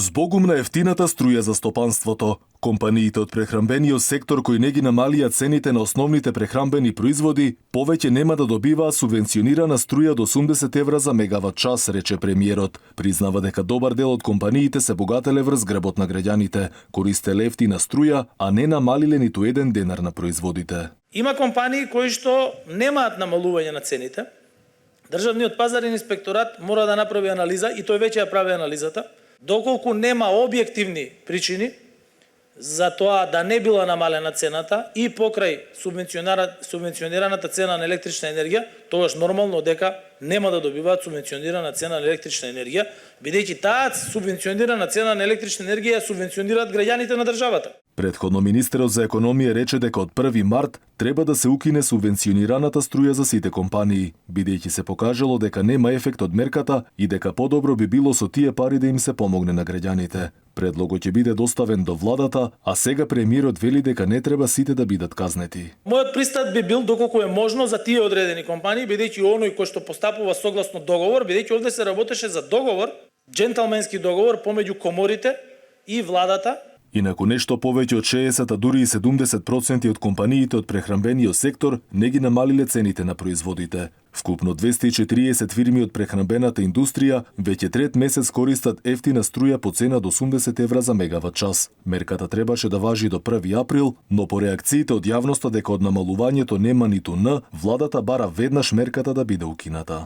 Збогум на ефтината струја за стопанството, компаниите од прехранбениот сектор кои не ги намалија цените на основните прехранбени производи, повеќе нема да добиваат субвенционирана струја до 80 евра за мегават час, рече премиерот. Признава дека добар дел од компаниите се богателе врз гребот на граѓаните, користеле ефтина струја, а не намалиле ниту еден денар на производите. Има компании кои што немаат намалување на цените. Државниот пазарен инспекторат мора да направи анализа и тој веќе ја прави анализата. Доколку нема објективни причини за тоа да не била намалена цената и покрај субвенционираната цена на електрична енергија, тогаш нормално дека нема да добиваат субвенционирана цена на електрична енергија, бидејќи таа субвенционирана цена на електрична енергија ја субвенционираат граѓаните на државата. Претходно министерот за економија рече дека од 1 март треба да се укине субвенционираната струја за сите компании, бидејќи се покажало дека нема ефект од мерката и дека подобро би било со тие пари да им се помогне на граѓаните. Предлогот ќе биде доставен до владата, а сега премиерот вели дека не треба сите да бидат казнети. Мојот пристап би бил доколку е можно за тие одредени компании, бидејќи оној кој што постапува согласно договор, бидејќи овде се работеше за договор, дженталменски договор помеѓу коморите и владата. Инаку нешто повеќе од 60, а дури и 70% од компаниите од прехранбениот сектор не ги намалиле цените на производите. Вкупно 240 фирми од прехранбената индустрија веќе трет месец користат ефтина струја по цена до 80 евра за мегават час. Мерката требаше да важи до 1 април, но по реакциите од јавноста дека од намалувањето нема ниту Н, владата бара веднаш мерката да биде укината.